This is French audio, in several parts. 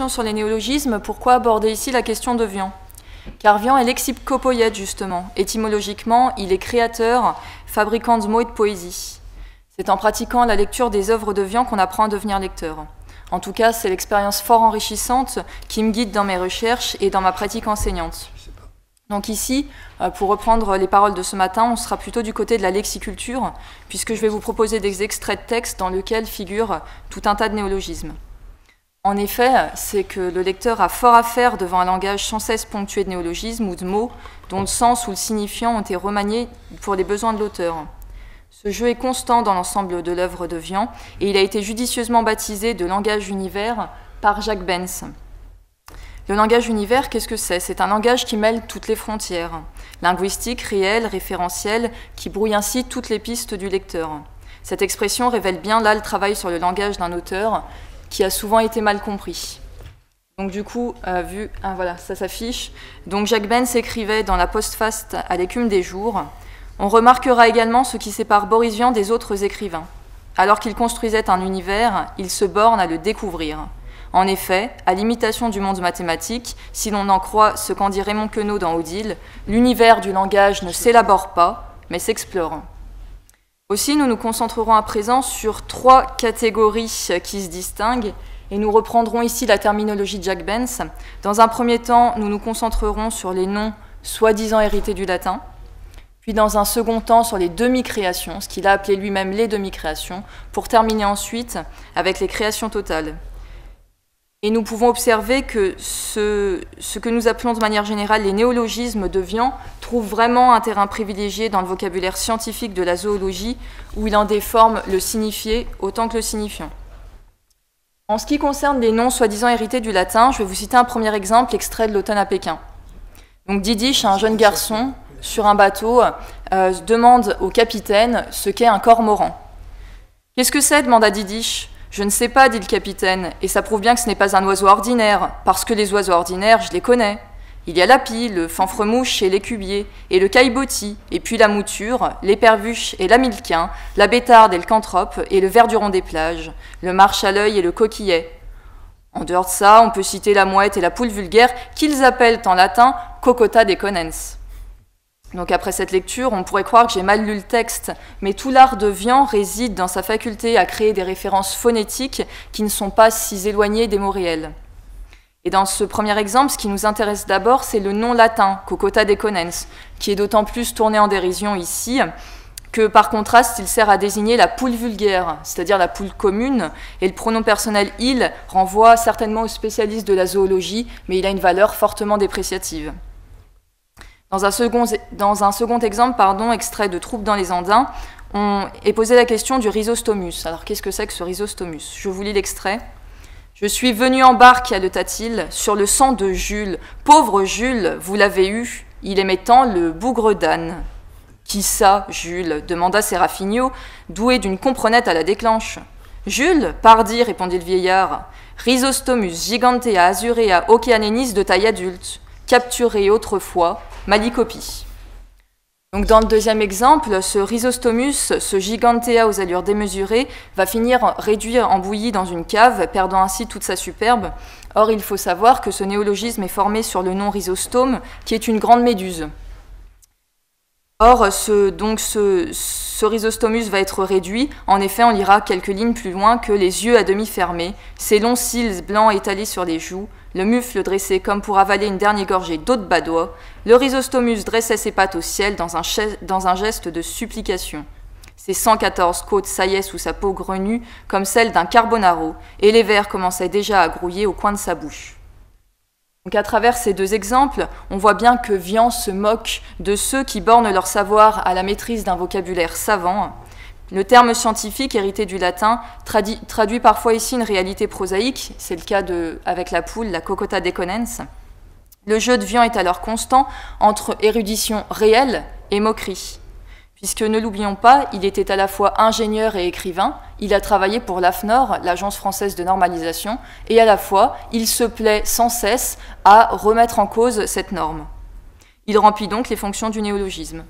Sur les néologismes, pourquoi aborder ici la question de Vian? Car Vian est lexicoppoïète, justement. Étymologiquement, il est créateur, fabricant de mots et de poésie. C'est en pratiquant la lecture des œuvres de Vian qu'on apprend à devenir lecteur. En tout cas, c'est l'expérience fort enrichissante qui me guide dans mes recherches et dans ma pratique enseignante. Donc ici, pour reprendre les paroles de ce matin, on sera plutôt du côté de la lexiculture, puisque je vais vous proposer des extraits de textes dans lesquels figurent tout un tas de néologismes. En effet, c'est que le lecteur a fort à faire devant un langage sans cesse ponctué de néologismes ou de mots dont le sens ou le signifiant ont été remaniés pour les besoins de l'auteur. Ce jeu est constant dans l'ensemble de l'œuvre de Vian et il a été judicieusement baptisé de langage univers par Jacques Benz. Le langage univers, qu'est-ce que c'est? C'est un langage qui mêle toutes les frontières, linguistiques, réelles, référentielles, qui brouille ainsi toutes les pistes du lecteur. Cette expression révèle bien là le travail sur le langage d'un auteur qui a souvent été mal compris. Donc du coup, voilà, ça s'affiche. Donc Jacques Benz écrivait dans la postface à l'écume des jours. On remarquera également ce qui sépare Boris Vian des autres écrivains. Alors qu'il construisait un univers, il se borne à le découvrir. En effet, à l'imitation du monde mathématique, si l'on en croit ce qu'en dit Raymond Queneau dans Odile, l'univers du langage ne s'élabore pas, mais s'explore. Aussi, nous nous concentrerons à présent sur 3 catégories qui se distinguent et nous reprendrons ici la terminologie de Jacques Benz. Dans un premier temps, nous nous concentrerons sur les noms soi-disant hérités du latin, puis dans un second temps sur les demi-créations, ce qu'il a appelé lui-même les demi-créations, pour terminer ensuite avec les créations totales. Et nous pouvons observer que ce que nous appelons de manière générale les néologismes de Vian trouvent vraiment un terrain privilégié dans le vocabulaire scientifique de la zoologie, où il en déforme le signifié autant que le signifiant. En ce qui concerne les noms soi-disant hérités du latin, je vais vous citer un premier exemple, extrait de l'Automne à Pékin. Donc Didiche, un jeune garçon sur un bateau, demande au capitaine ce qu'est un cormoran. « Qu'est-ce que c'est » demanda Didiche. « Je ne sais pas, dit le capitaine, et ça prouve bien que ce n'est pas un oiseau ordinaire, parce que les oiseaux ordinaires, je les connais. Il y a l'api, le fanfremouche et l'écubier, et le caillebotis, et puis la mouture, l'épervuche et l'amilquin, la bétarde et le cantrope, et le verduron des plages, le marche à l'œil et le coquillet. En dehors de ça, on peut citer la mouette et la poule vulgaire, qu'ils appellent en latin cocota deconens. » Donc après cette lecture, on pourrait croire que j'ai mal lu le texte, mais tout l'art de Vian réside dans sa faculté à créer des références phonétiques qui ne sont pas si éloignées des mots réels. Et dans ce premier exemple, ce qui nous intéresse d'abord, c'est le nom latin, cocota deconens, qui est d'autant plus tourné en dérision ici, que par contraste, il sert à désigner la poule vulgaire, c'est-à-dire la poule commune, et le pronom personnel « il » renvoie certainement aux spécialistes de la zoologie, mais il a une valeur fortement dépréciative. Dans un second exemple, extrait de Troupe dans les Andins, on est posé la question du rhizostomus. Alors qu'est-ce que c'est que ce rhizostomus? Je vous lis l'extrait. « Je suis venu en barque, allota-t-il, sur le sang de Jules. Pauvre Jules, vous l'avez eu, il aimait tant le bougre d'âne. » « Qui ça, Jules » demanda Séraphignot, doué d'une comprenette à la déclenche. « Jules, pardi, répondit le vieillard. Rhizostomus gigantea azurea oceanenis de taille adulte, capturé autrefois, Malicopie. » Donc dans le deuxième exemple, ce rhizostomus, ce gigantea aux allures démesurées, va finir réduit en bouillie dans une cave, perdant ainsi toute sa superbe. Or, il faut savoir que ce néologisme est formé sur le nom rhizostome, qui est une grande méduse. Or, ce rhizostomus va être réduit. En effet, on lira quelques lignes plus loin que les yeux à demi fermés, ses longs cils blancs étalés sur les joues, le mufle dressé comme pour avaler une dernière gorgée d'eau de badois, le rhizostomus dressait ses pattes au ciel dans un geste de supplication. Ses 114 côtes saillaient sous sa peau grenue comme celle d'un carbonaro, et les vers commençaient déjà à grouiller au coin de sa bouche. Donc à travers ces deux exemples, on voit bien que Vian se moque de ceux qui bornent leur savoir à la maîtrise d'un vocabulaire savant. Le terme scientifique hérité du latin traduit parfois ici une réalité prosaïque, c'est le cas avec la poule, la cocota deconens. Le jeu de Vian est alors constant entre érudition réelle et moquerie. Puisque, ne l'oublions pas, il était à la fois ingénieur et écrivain, il a travaillé pour l'AFNOR, l'Agence française de normalisation, et à la fois, il se plaît sans cesse à remettre en cause cette norme. Il remplit donc les fonctions du néologisme.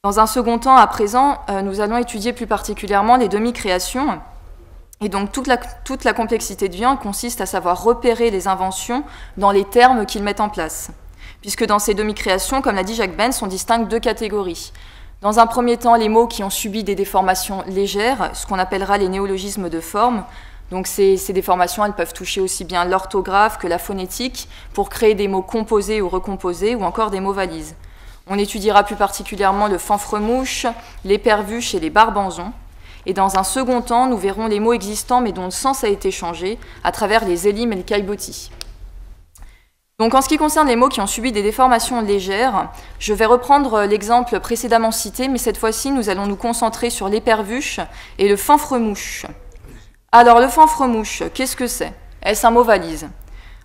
Dans un second temps, à présent, nous allons étudier plus particulièrement les demi-créations. Et donc toute la complexité de Vian consiste à savoir repérer les inventions dans les termes qu'ils mettent en place. Puisque dans ces demi-créations, comme l'a dit Jacques Benz, on distingue deux catégories. Dans un premier temps, les mots qui ont subi des déformations légères, ce qu'on appellera les néologismes de forme. Donc ces déformations, elles peuvent toucher aussi bien l'orthographe que la phonétique pour créer des mots composés ou recomposés ou encore des mots valises. On étudiera plus particulièrement le fanfremouche, l'épervuche et les barbanzons. Et dans un second temps, nous verrons les mots existants mais dont le sens a été changé à travers les élimes et le caillebotis. Donc en ce qui concerne les mots qui ont subi des déformations légères, je vais reprendre l'exemple précédemment cité, mais cette fois-ci, nous allons nous concentrer sur l'épervuche et le fanfremouche. Alors le fanfremouche, qu'est-ce que c'est? Est-ce un mot valise?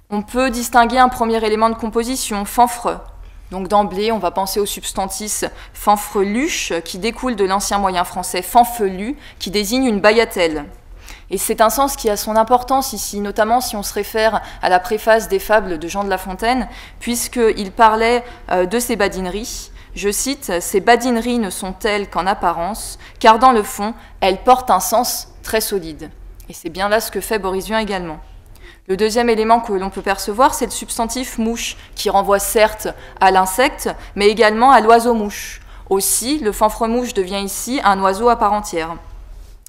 On peut distinguer un premier élément de composition, fanfre. Donc d'emblée, on va penser au substantif fanfreluche, qui découle de l'ancien moyen français fanfelu, qui désigne une bagatelle. Et c'est un sens qui a son importance ici, notamment si on se réfère à la préface des fables de Jean de La Fontaine, puisqu'il parlait de ces badineries. Je cite, « Ces badineries ne sont telles qu'en apparence, car dans le fond, elles portent un sens très solide. » Et c'est bien là ce que fait Boris Vian également. Le deuxième élément que l'on peut percevoir, c'est le substantif mouche, qui renvoie certes à l'insecte, mais également à l'oiseau-mouche. Aussi, le fanfremouche devient ici un oiseau à part entière.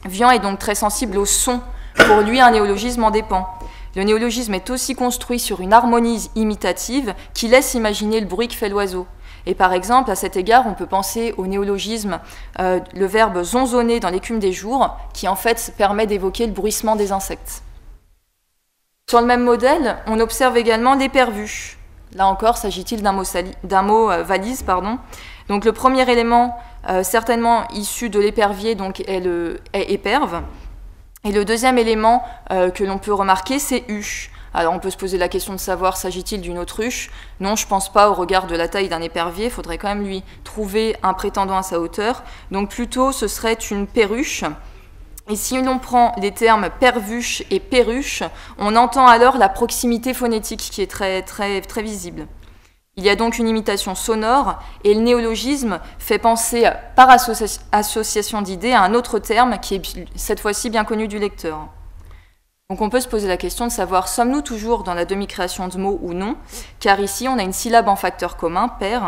Vian est donc très sensible au son. Pour lui, un néologisme en dépend. Le néologisme est aussi construit sur une harmonie imitative qui laisse imaginer le bruit que fait l'oiseau. Et par exemple, à cet égard, on peut penser au néologisme, le verbe zonzonner dans l'écume des jours, qui en fait permet d'évoquer le bruissement des insectes. Sur le même modèle, on observe également l'épervuche. Là encore, s'agit-il d'un mot valise, Donc le premier élément, certainement issu de l'épervier, donc est éperve. Et le deuxième élément que l'on peut remarquer, c'est huche. Alors on peut se poser la question de savoir, s'agit-il d'une autruche? Non, je ne pense pas au regard de la taille d'un épervier, il faudrait quand même lui trouver un prétendant à sa hauteur. Donc plutôt, ce serait une perruche. Et si l'on prend les termes pervuche et perruche, on entend alors la proximité phonétique qui est très visible. Il y a donc une imitation sonore et le néologisme fait penser par association d'idées à un autre terme qui est cette fois-ci bien connu du lecteur. Donc on peut se poser la question de savoir, sommes-nous toujours dans la demi-création de mots ou non? Car ici, on a une syllabe en facteur commun, per.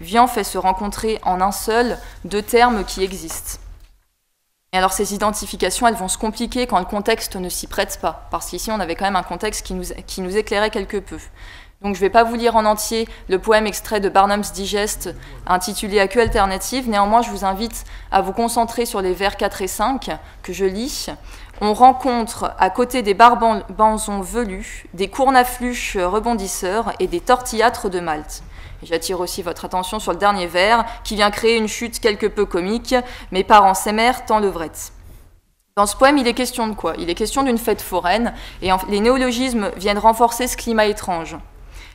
Vian fait se rencontrer en un seul deux termes qui existent. Et alors ces identifications, elles vont se compliquer quand le contexte ne s'y prête pas, parce qu'ici on avait quand même un contexte qui nous éclairait quelque peu. Donc je ne vais pas vous lire en entier le poème extrait de Barnum's Digest intitulé « À queue alternative », néanmoins je vous invite à vous concentrer sur les vers 4 et 5 que je lis. On rencontre à côté des barbanzons velus, des cournafluches rebondisseurs et des tortillâtres de Malte. J'attire aussi votre attention sur le dernier vers, qui vient créer une chute quelque peu comique. Mes parents s'aimèrent en levrette. Dans ce poème, il est question de quoi? Il est question d'une fête foraine, et les néologismes viennent renforcer ce climat étrange.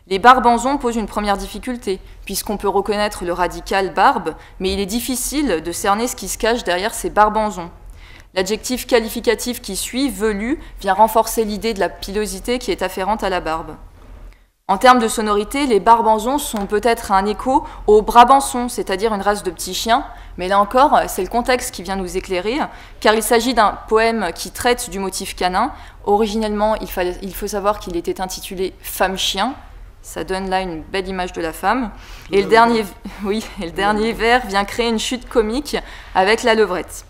Les barbanzons posent une première difficulté, puisqu'on peut reconnaître le radical barbe, mais il est difficile de cerner ce qui se cache derrière ces barbanzons. L'adjectif qualificatif qui suit, velu, vient renforcer l'idée de la pilosité qui est afférente à la barbe. En termes de sonorité, les barbanzons sont peut-être un écho aux brabançons, c'est-à-dire une race de petits chiens, mais là encore, c'est le contexte qui vient nous éclairer, car il s'agit d'un poème qui traite du motif canin. Originellement, il faut savoir qu'il était intitulé « Femme-chien », ça donne là une belle image de la femme, et le dernier vers vient créer une chute comique avec la levrette.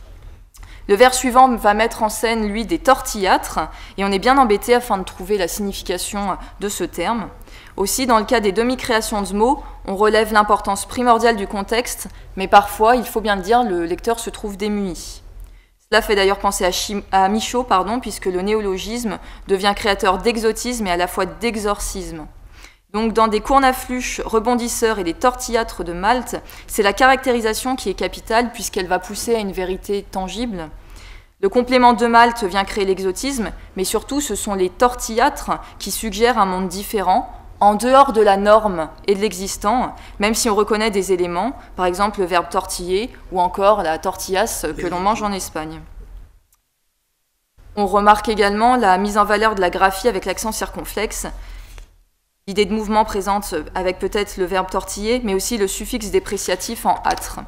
Le vers suivant va mettre en scène, lui, des tortillâtres, et on est bien embêté afin de trouver la signification de ce terme. Aussi, dans le cas des demi-créations de mots, on relève l'importance primordiale du contexte, mais parfois, il faut bien le dire, le lecteur se trouve démuni. Cela fait d'ailleurs penser à Michaud, puisque le néologisme devient créateur d'exotisme et à la fois d'exorcisme. Donc dans des cournafluches rebondisseurs et des tortillâtres de Malte, c'est la caractérisation qui est capitale puisqu'elle va pousser à une vérité tangible. Le complément de Malte vient créer l'exotisme, mais surtout ce sont les tortillâtres qui suggèrent un monde différent, en dehors de la norme et de l'existant, même si on reconnaît des éléments, par exemple le verbe tortiller ou encore la tortillas que l'on mange en Espagne. On remarque également la mise en valeur de la graphie avec l'accent circonflexe, l'idée de mouvement présente avec peut-être le verbe tortiller, mais aussi le suffixe dépréciatif en âtre.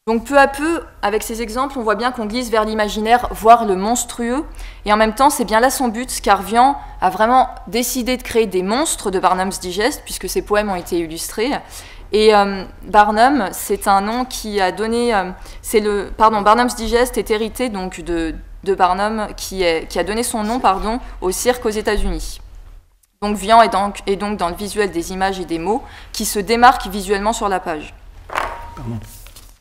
Donc peu à peu, avec ces exemples, on voit bien qu'on glisse vers l'imaginaire, voire le monstrueux, et en même temps, c'est bien là son but, car Vian a vraiment décidé de créer des monstres de Barnum's Digest, puisque ses poèmes ont été illustrés. Et Barnum, c'est un nom qui a donné... Barnum's Digest est hérité donc de Barnum, qui a donné son nom au cirque aux États-Unis. Donc Vian est donc dans le visuel des images et des mots qui se démarquent visuellement sur la page. Pardon.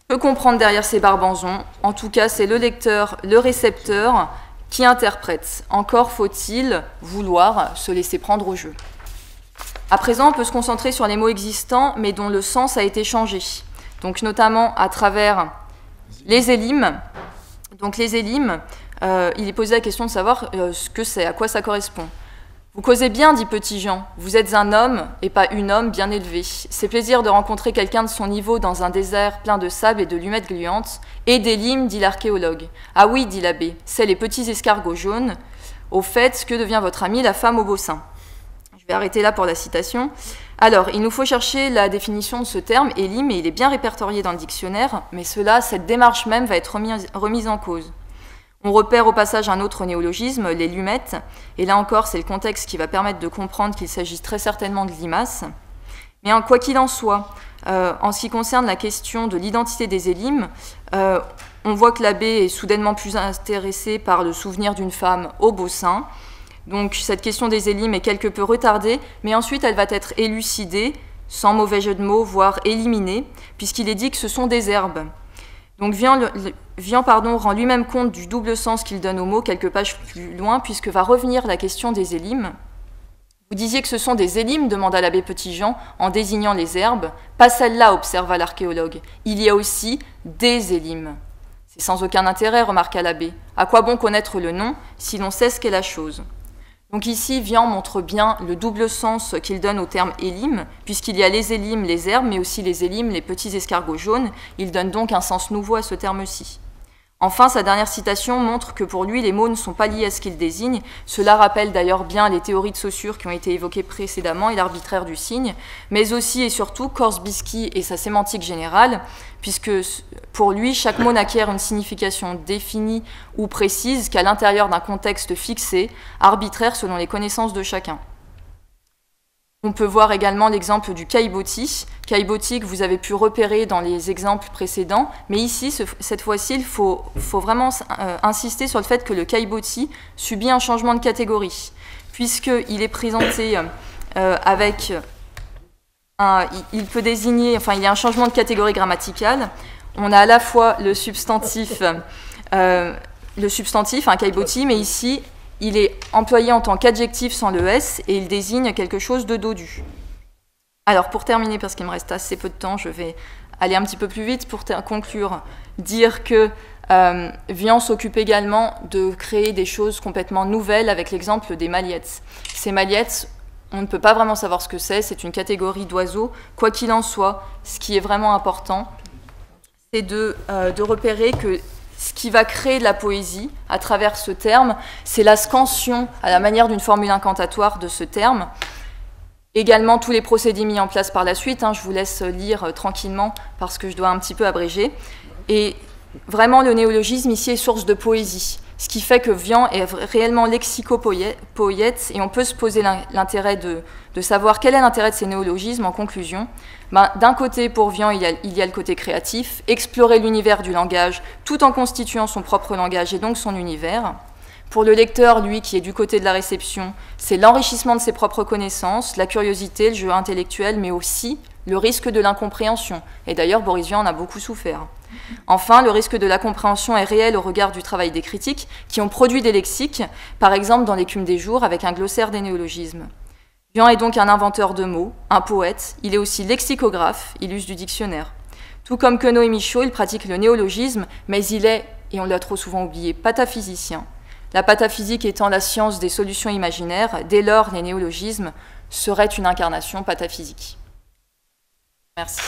Peut comprendre derrière ces barbanzons. En tout cas, c'est le lecteur, le récepteur qui interprète. Encore faut-il vouloir se laisser prendre au jeu. À présent, on peut se concentrer sur les mots existants, mais dont le sens a été changé. Donc, notamment à travers les élimes. Donc, les élimes, il est posé la question de savoir ce que c'est, à quoi ça correspond. Vous causez bien, dit Petit Jean. Vous êtes un homme, et pas une homme bien élevée. C'est plaisir de rencontrer quelqu'un de son niveau dans un désert plein de sable et de lumettes gluantes. Et des limes, dit l'archéologue. Ah oui, dit l'abbé, c'est les petits escargots jaunes. Au fait, que devient votre amie, la femme au beau sein? Je vais arrêter là pour la citation. Alors, il nous faut chercher la définition de ce terme, élime, et il est bien répertorié dans le dictionnaire, mais cette démarche même va être remise en cause. On repère au passage un autre néologisme, les lumettes, et là encore, c'est le contexte qui va permettre de comprendre qu'il s'agit très certainement de limaces. Mais quoi qu'il en soit, en ce qui concerne la question de l'identité des élimes, on voit que l'abbé est soudainement plus intéressé par le souvenir d'une femme au beau sein. Donc cette question des élimes est quelque peu retardée, mais ensuite elle va être élucidée, sans mauvais jeu de mots, voire éliminée, puisqu'il est dit que ce sont des herbes. Donc Vian rend lui-même compte du double sens qu'il donne au mot quelques pages plus loin, puisque va revenir la question des élimes. Vous disiez que ce sont des élimes, demanda l'abbé Petit-Jean, en désignant les herbes. Pas celle-là, observa l'archéologue. Il y a aussi des élimes. C'est sans aucun intérêt, remarqua l'abbé. À quoi bon connaître le nom si l'on sait ce qu'est la chose? Donc ici, Vian montre bien le double sens qu'il donne au terme élim, puisqu'il y a les élimes, les herbes, mais aussi les élimes, les petits escargots jaunes. Il donne donc un sens nouveau à ce terme-ci. Enfin, sa dernière citation montre que pour lui, les mots ne sont pas liés à ce qu'ils désignent. Cela rappelle d'ailleurs bien les théories de Saussure qui ont été évoquées précédemment et l'arbitraire du signe, mais aussi et surtout Korsbisky et sa sémantique générale, puisque pour lui, chaque mot n'acquiert une signification définie ou précise qu'à l'intérieur d'un contexte fixé, arbitraire selon les connaissances de chacun. On peut voir également l'exemple du caillebotis que vous avez pu repérer dans les exemples précédents, mais ici, cette fois-ci, il faut vraiment insister sur le fait que le caillebotis subit un changement de catégorie, puisqu'il est présenté avec il peut désigner, enfin il y a un changement de catégorie grammaticale. On a à la fois le substantif, un caillebotis, mais ici, il est employé en tant qu'adjectif sans le S et il désigne quelque chose de dodu. Alors pour terminer, parce qu'il me reste assez peu de temps, je vais aller un petit peu plus vite pour conclure, dire que Vian s'occupe également de créer des choses complètement nouvelles avec l'exemple des maliettes. Ces maliettes, on ne peut pas vraiment savoir ce que c'est une catégorie d'oiseaux. Quoi qu'il en soit, ce qui est vraiment important, c'est de repérer que ce qui va créer de la poésie à travers ce terme, c'est la scansion à la manière d'une formule incantatoire de ce terme. Également, tous les procédés mis en place par la suite, je vous laisse lire tranquillement parce que je dois un petit peu abréger. Et vraiment, le néologisme ici est source de poésie, ce qui fait que Vian est réellement lexico-poète et on peut se poser l'intérêt de savoir quel est l'intérêt de ces néologismes en conclusion. D'un côté, pour Vian, il y a le côté créatif, explorer l'univers du langage tout en constituant son propre langage et donc son univers. Pour le lecteur, lui, qui est du côté de la réception, c'est l'enrichissement de ses propres connaissances, la curiosité, le jeu intellectuel, mais aussi le risque de l'incompréhension. Et d'ailleurs, Boris Vian en a beaucoup souffert. Enfin, le risque de la compréhension est réel au regard du travail des critiques qui ont produit des lexiques, par exemple dans l'Écume des jours avec un glossaire des néologismes. Vian est donc un inventeur de mots, un poète, il est aussi lexicographe, il use du dictionnaire. Tout comme Queneau et Michaud, il pratique le néologisme, mais il est, et on l'a trop souvent oublié, pataphysicien. La pataphysique étant la science des solutions imaginaires, dès lors les néologismes seraient une incarnation pataphysique. Merci.